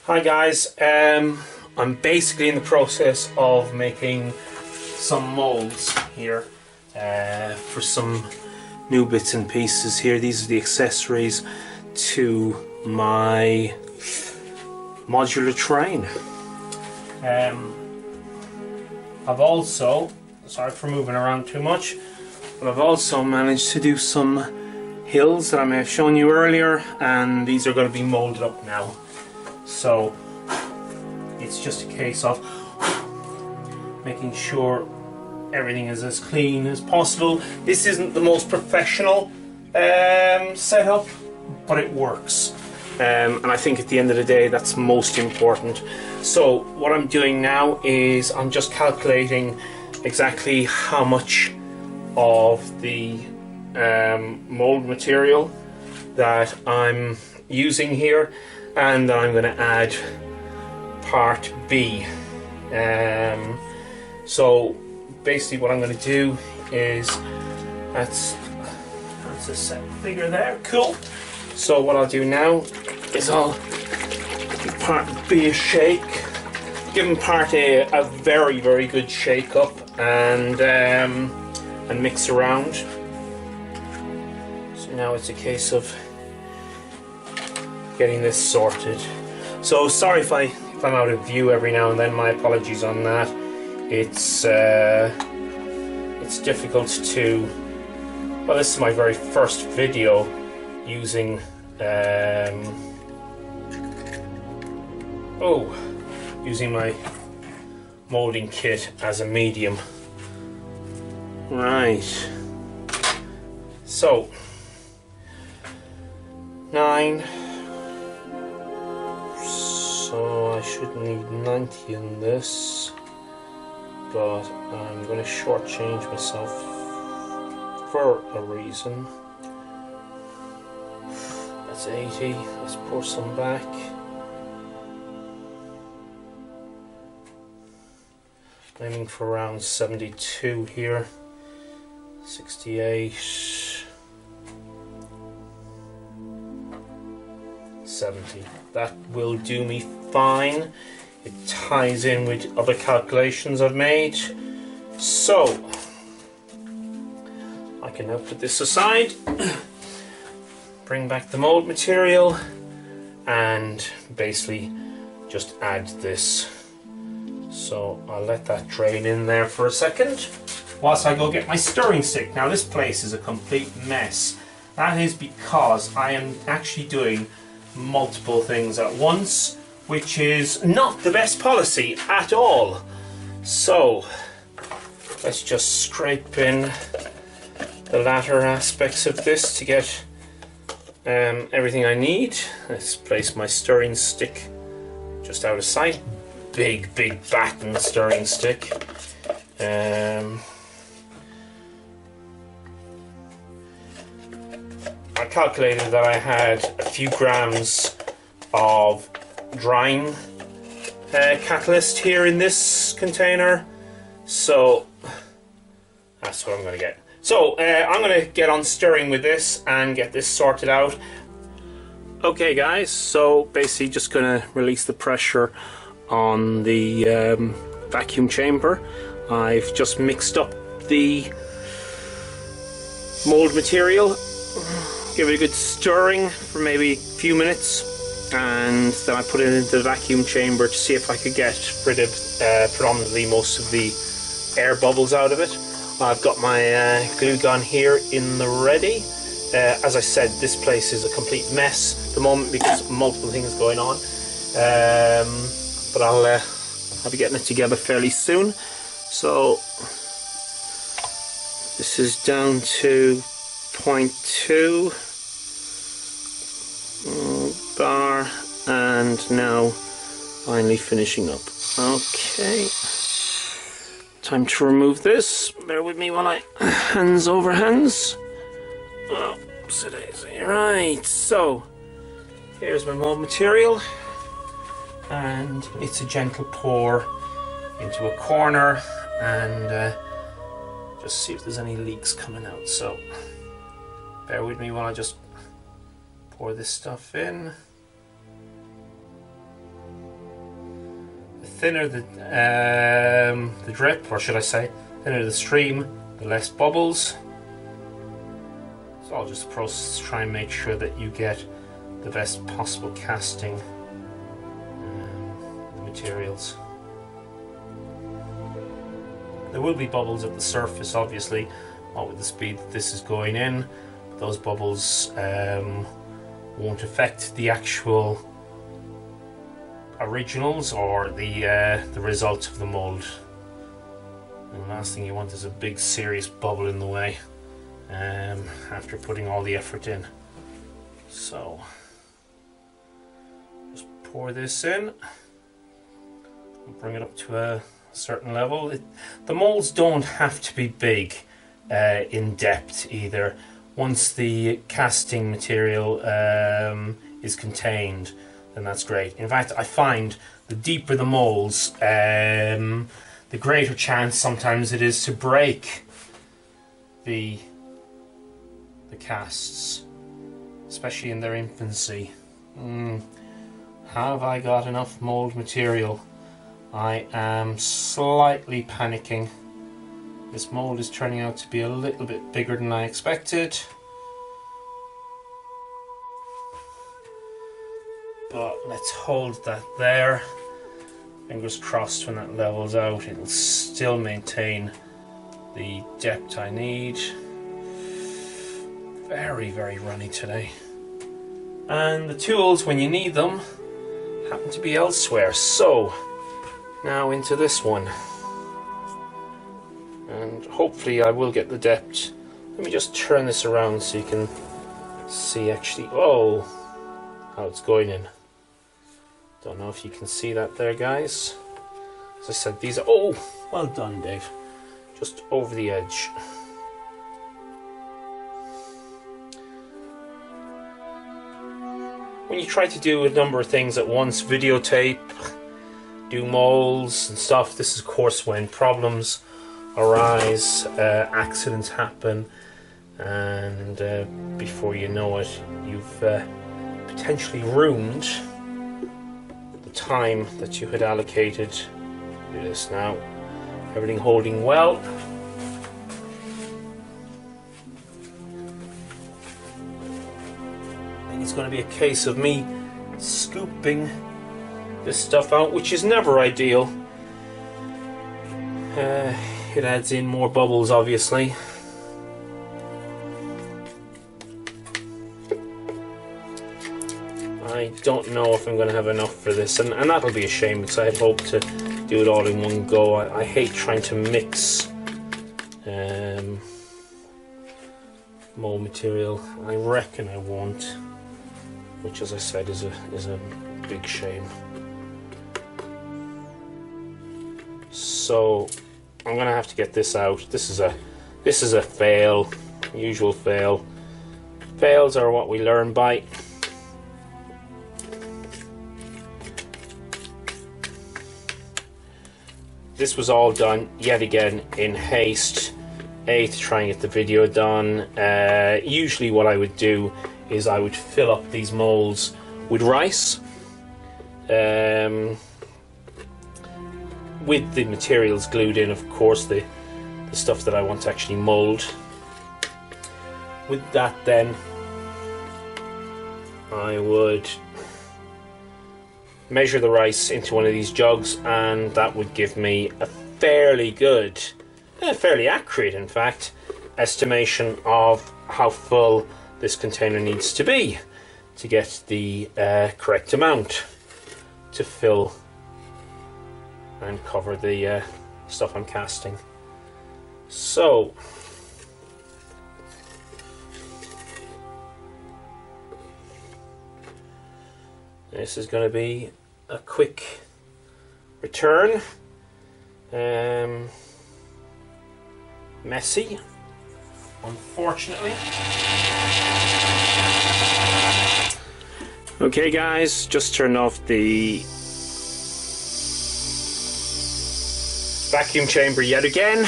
Hi guys, I'm basically in the process of making some molds here for some new bits and pieces here. These are the accessories to my modular train. I've also, sorry for moving around too much, but I've also managed to do some hills that I may have shown you earlier, and these are going to be molded up now. So it's just a case of making sure everything is as clean as possible. This isn't the most professional setup, but it works. And I think at the end of the day that's most important. So what I'm doing now is I'm just calculating exactly how much of the mold material that I'm using here, and then I'm going to add part B. So basically what I'm going to do is that's a set figure there. Cool. So what I'll do now is I'll give part B a shake, give part A a very good shake up, and mix around. So now it's a case of getting this sorted. So sorry if I'm out of view every now and then, my apologies on that. It's difficult to, well, this is my very first video using using my molding kit as a medium. Right, so 9, so I should need 90 in this, but I'm going to shortchange myself for a reason. That's 80, let's pour some back. Aiming for around 72 here, 68, 70. That will do me fine. It ties in with other calculations I've made. So I can now put this aside, bring back the mold material, and basically just add this. So I'll let that drain in there for a second whilst I go get my stirring stick. Now this place is a complete mess. That is because I am actually doing multiple things at once, which is not the best policy at all. So let's just scrape in the latter aspects of this to get everything I need. Let's place my stirring stick just out of sight. Big batten stirring stick. I calculated that I had a few grams of drying catalyst here in this container, so that's what I'm going to get. So I'm going to get on stirring with this and get this sorted out. Okay guys, so basically just going to release the pressure on the vacuum chamber. I've just mixed up the mold material, give it a good stirring for maybe a few minutes, and then I put it into the vacuum chamber to see if I could get rid of predominantly most of the air bubbles out of it. I've got my glue gun here in the ready. As I said, this place is a complete mess at the moment because of multiple things going on. But I'll be getting it together fairly soon. So this is down to 0.2 bar, and now finally finishing up. Okay, time to remove this. Bear with me while I hands over hands. Right, so here's my mold material, and it's a gentle pour into a corner, and just see if there's any leaks coming out. So bear with me while I just pour this stuff in. thinner the drip, or should I say, thinner the stream, the less bubbles. It's all just a process to try and make sure that you get the best possible casting materials. There will be bubbles at the surface, obviously, what with the speed that this is going in. But those bubbles won't affect the actual originals or the result of the mould. And the last thing you want is a big serious bubble in the way after putting all the effort in. So just pour this in and bring it up to a certain level. The moulds don't have to be big in depth either. Once the casting material is contained, then that's great. In fact, I find the deeper the moulds, the greater chance sometimes it is to break the casts, especially in their infancy. Have I got enough mould material? I am slightly panicking. This mould is turning out to be a little bit bigger than I expected. But let's hold that there. Fingers crossed when that levels out, it'll still maintain the depth I need. Very, very runny today. And the tools, when you need them, happen to be elsewhere. So, now into this one. And hopefully I will get the depth. Let me just turn this around so you can see actually, oh, how it's going in. Don't know if you can see that there, guys. As I said, these are, oh, well done, Dave. Just over the edge. When you try to do a number of things at once, videotape, do molds and stuff, this is of course when problems arise, accidents happen, and before you know it, you've potentially ruined the time that you had allocated. Do this now. Everything holding well. It's going to be a case of me scooping this stuff out, which is never ideal. It adds in more bubbles, obviously. I don't know if I'm going to have enough for this, and that'll be a shame because I had hoped to do it all in one go. I hate trying to mix mold material. I reckon I won't, which, as I said, is a big shame. So I'm gonna have to get this out. This is a fail, usual fail. Fails are what we learn by. This was all done yet again in haste, to try and get the video done. Usually what I would do is I would fill up these molds with rice, with the materials glued in, of course, the stuff that I want to actually mold. With that then, I would measure the rice into one of these jugs, and that would give me a fairly good, fairly accurate in fact, estimation of how full this container needs to be to get the correct amount to fill and cover the stuff I'm casting. So this is going to be a quick return. Messy, unfortunately. Okay guys, just turned off the vacuum chamber yet again.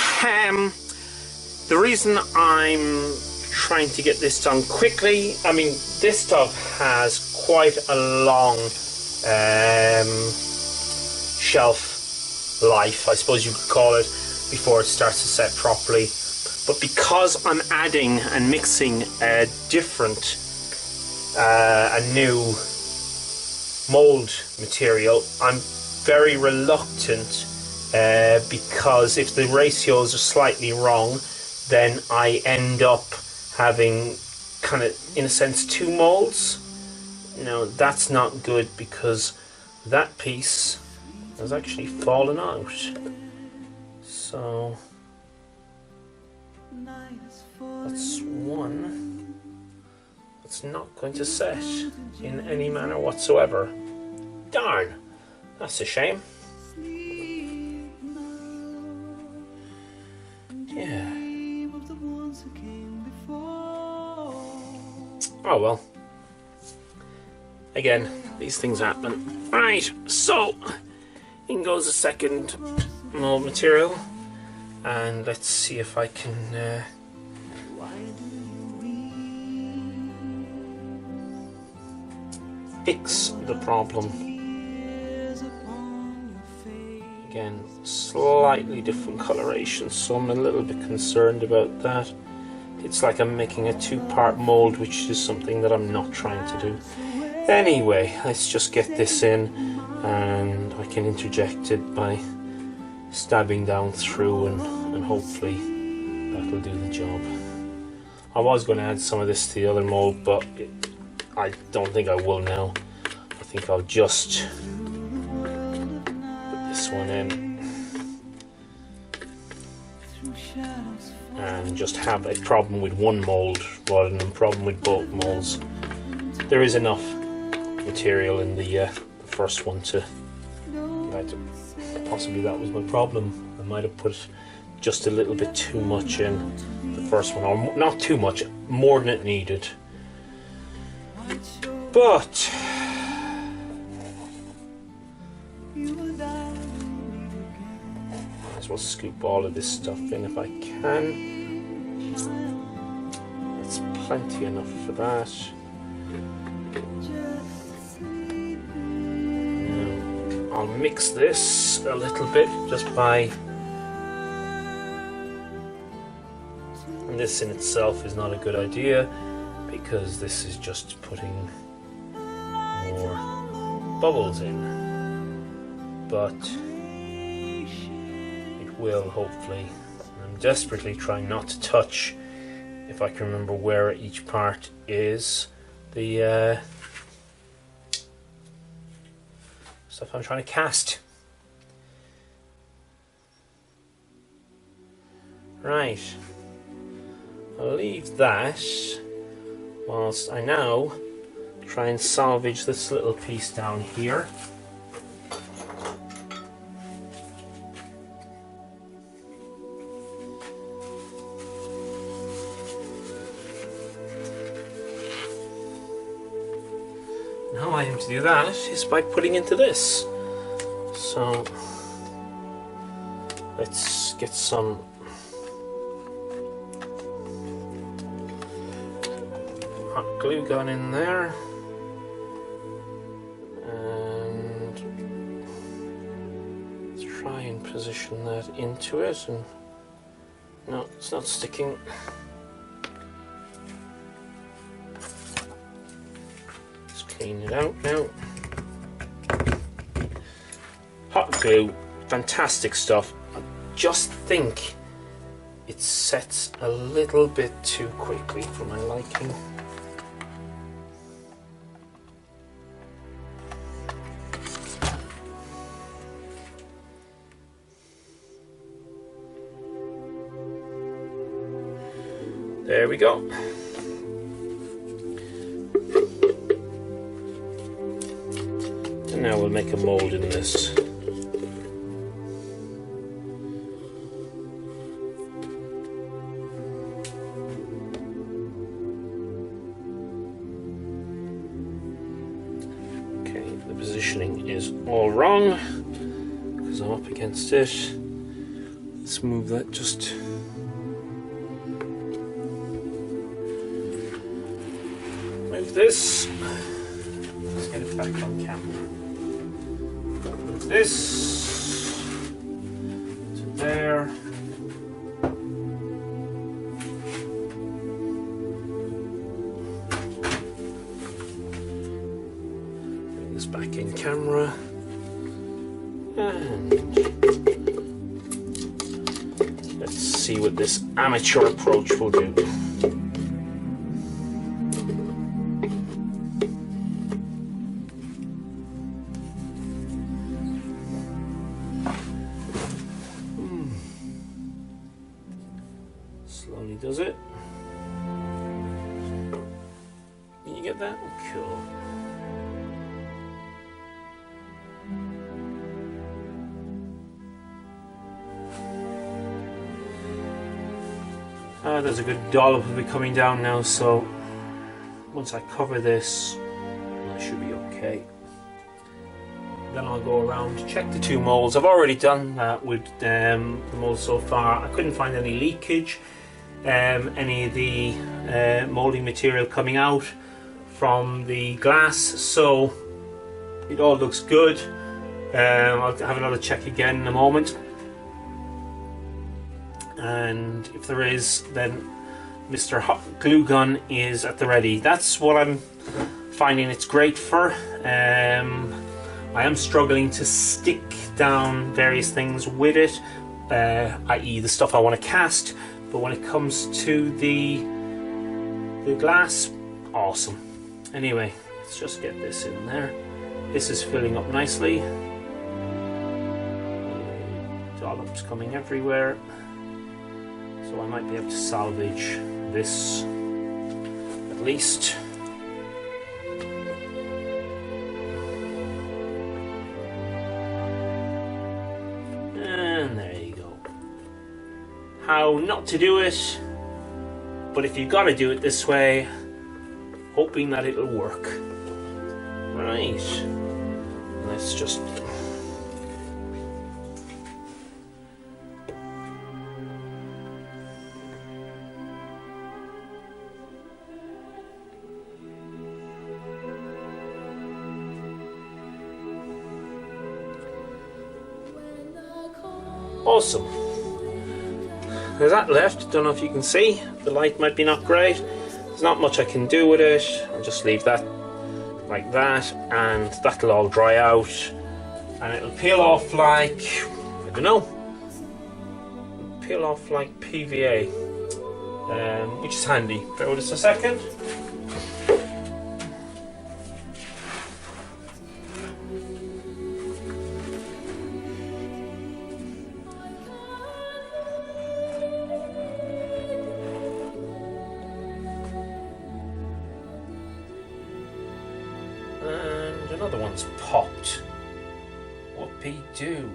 The reason I'm trying to get this done quickly, I mean, this stuff has quite a long shelf life, I suppose you could call it, before it starts to set properly. But because I'm adding and mixing a new mould material, I'm very reluctant, because if the ratios are slightly wrong, then I end up having kind of, in a sense, two moulds. Now that's not good, because that piece has actually fallen out. So that's one that's not going to set in any manner whatsoever. Darn, that's a shame. Yeah. Oh well. Again, these things happen. Right, so in goes the second mould material, and let's see if I can fix the problem. Again, slightly different coloration, so I'm a little bit concerned about that. It's like I'm making a two-part mould, which is something that I'm not trying to do. Anyway, let's just get this in, and I can interject it by stabbing down through, and hopefully that'll do the job. I was going to add some of this to the other mould, but I don't think I will now. I think I'll just put this one in and just have a problem with one mould rather than a problem with both moulds. There is enough material in the first one to possibly that was my problem. I might have put just a little bit too much in the first one, or not too much, more than it needed. But might as well scoop all of this stuff in if I can. That's plenty enough for that. I'll mix this a little bit just by, and this in itself is not a good idea, because this is just putting more bubbles in, but it will hopefully. I'm desperately trying not to touch, if I can remember where each part is, the stuff I'm trying to cast. Right, I'll leave that whilst I now try and salvage this little piece down here. How I aim to do that is by putting into this. So let's get some hot glue gun in there, and let's try and position that into it. And no, it's not sticking. Clean it out now. Hot glue, fantastic stuff. I just think it sets a little bit too quickly for my liking. There we go. And now we'll make a mould in this. Okay, the positioning is all wrong because I'm up against it. Let's move that just. Move this. Let's get it back on camera. Move this. camera. And let's see what this amateur approach will do. Slowly does it. Can you get that? Cool. There's a good dollop of it coming down now, so once I cover this, I should be okay. Then I'll go around, check the two molds. I've already done that with the molds so far. I couldn't find any leakage, any of the moulding material coming out from the glass, so it all looks good. I'll have another check again in a moment. And if there is, then Mr. Hot Glue Gun is at the ready. That's what I'm finding it's great for. I am struggling to stick down various things with it, i.e. the stuff I want to cast, but when it comes to the glass, awesome. Anyway, let's just get this in there. This is filling up nicely. Dollops coming everywhere. So I might be able to salvage this at least. And there you go. How not to do it, but if you've got to do it this way, hoping that it'll work. Right. Let's just... Awesome. There's that left. Don't know if you can see. The light might be not great. There's not much I can do with it. I'll just leave that like that, and that'll all dry out, and it'll peel off like, I don't know, peel off like PVA, which is handy. Bear with us a second. And another one's popped. Whoopee-doo.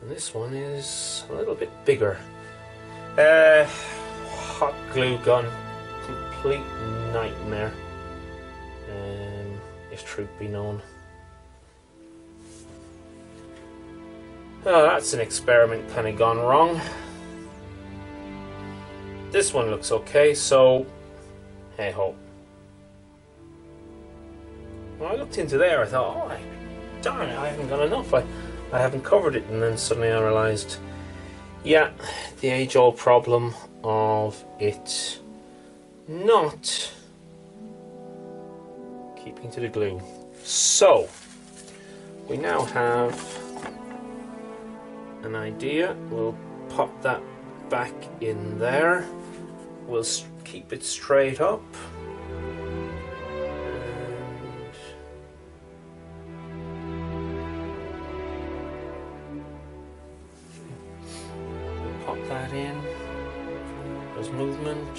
And this one is a little bit bigger. Hot glue gun. Complete nightmare. If truth be known. Oh, that's an experiment kind of gone wrong. This one looks okay, so hey ho. When I looked into there, I thought, oh, darn it, I haven't got enough. I haven't covered it, and then suddenly I realised, yeah, the age-old problem of it not keeping to the glue. So we now have an idea. We'll pop that back in there. We'll keep it straight up. Pop that in. There's movement.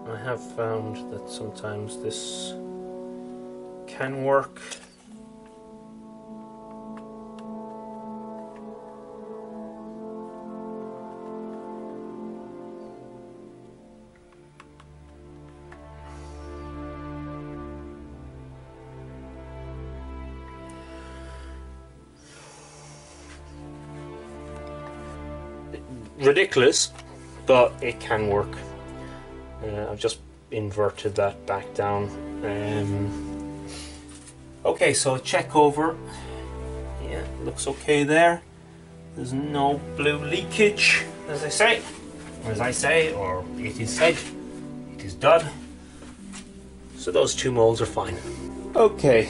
I have found that sometimes this can work. Ridiculous, but it can work. I've just inverted that back down. Okay, so check over. Yeah, looks okay there. There's no blue leakage, as I say. as I say, or it is said, it is done. So those two molds are fine. Okay,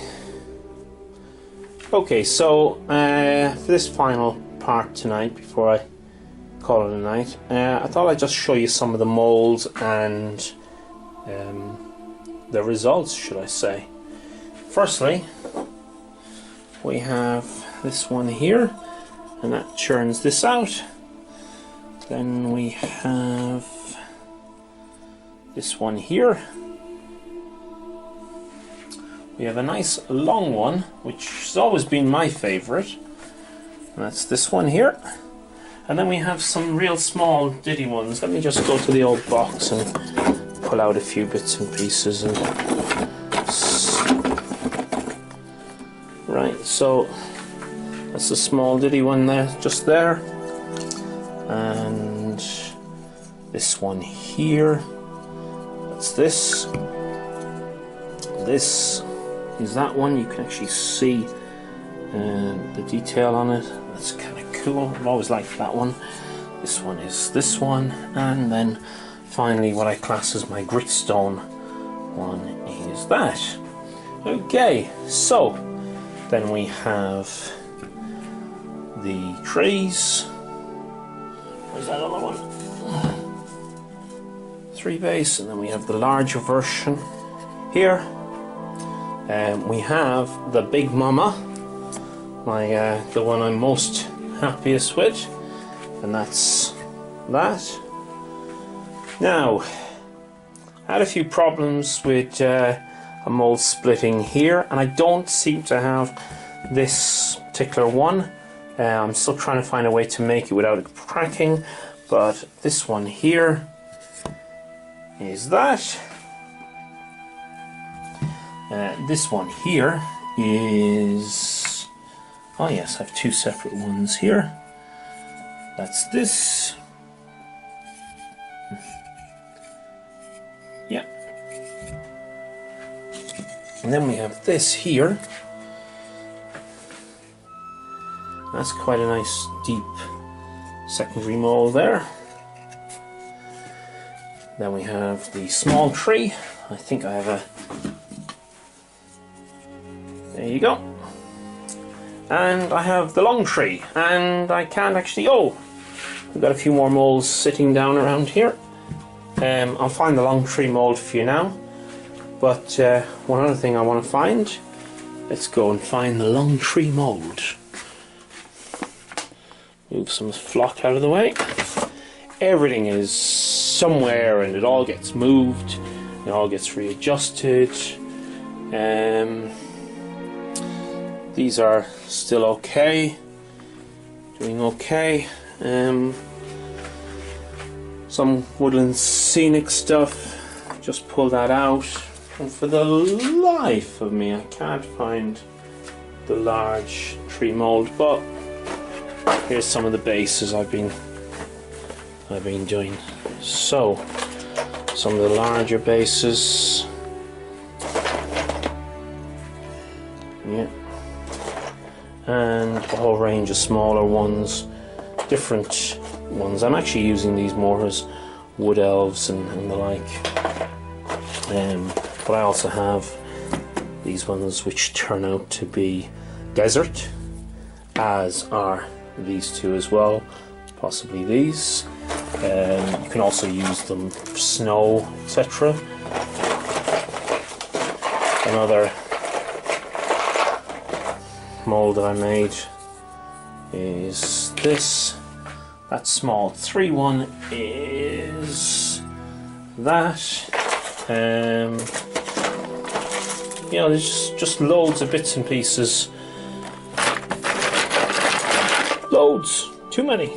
so for this final part tonight, before I call it a night, I thought I'd just show you some of the molds and the results, should I say. Firstly, we have this one here, and that churns this out. Then we have this one here. We have a nice long one, which has always been my favourite, and that's this one here. And then we have some real small ditty ones. Let me just go to the old box and pull out a few bits and pieces. And right, so that's a small ditty one there, just there. And this one here, that's this. This is that one. You can actually see the detail on it. That's kind of cool. I've always liked that one. This one is this one, and then finally what I class as my gritstone one is that. Okay, so then we have the trees. Where's that other one? 3 base, and then we have the larger version here. We have the Big Mama, the one I'm most happiest with, and that's that. Now, I had a few problems with a mold splitting here, and I don't seem to have this particular one. I'm still trying to find a way to make it without it cracking, but this one here is that. This one here is, oh yes, I have 2 separate ones here. That's this. Yeah. And then we have this here. That's quite a nice deep secondary mold there. Then we have the small tree. I think I have a... There you go. And I have the long tree, and I can't actually... Oh! We've got a few more molds sitting down around here. I'll find the long tree mold for you now. But one other thing I want to find, let's go and find the long tree mold. Move some flock out of the way. Everything is somewhere and it all gets moved, it all gets readjusted. These are still okay, doing okay. Some woodland scenic stuff, just pull that out, and for the life of me I can't find the large tree mold, but here's some of the bases I've been doing. So some of the larger bases, yeah, and a whole range of smaller ones, different ones. I'm actually using these more as wood elves and the like, but I also have these ones which turn out to be desert, as are these two as well, possibly these. You can also use them for snow, etc. Another mold that I made is this. That small 3-1 is that. You know, there's just loads of bits and pieces. Loads, too many.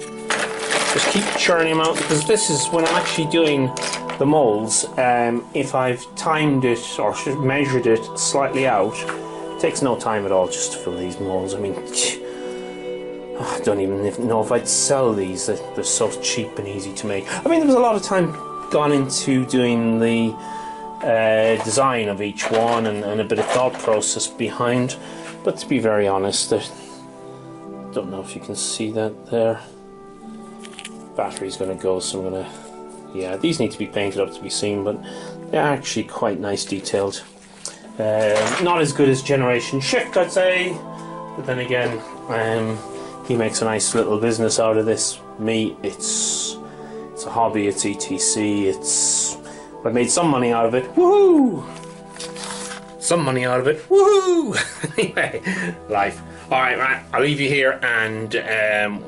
Just keep churning them out, because this is when I'm actually doing the molds. If I've timed it or measured it slightly out, it takes no time at all just to fill these molds. I mean, I don't even know if I'd sell these. They're so cheap and easy to make. I mean, there was a lot of time gone into doing the design of each one and a bit of thought process behind. But to be very honest, I don't know if you can see that there. Battery's going to go, so I'm going to Yeah, these need to be painted up to be seen, but they're actually quite nice detailed. Not as good as Generation Shift, I'd say, but then again, he makes a nice little business out of this. Me, it's a hobby, it's ETC, I made some money out of it, woohoo! Some money out of it, woohoo! Anyway, life. Alright, right, I'll leave you here and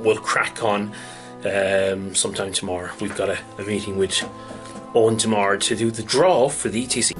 we'll crack on sometime tomorrow. We've got a meeting with Owen tomorrow to do the draw for the ETC.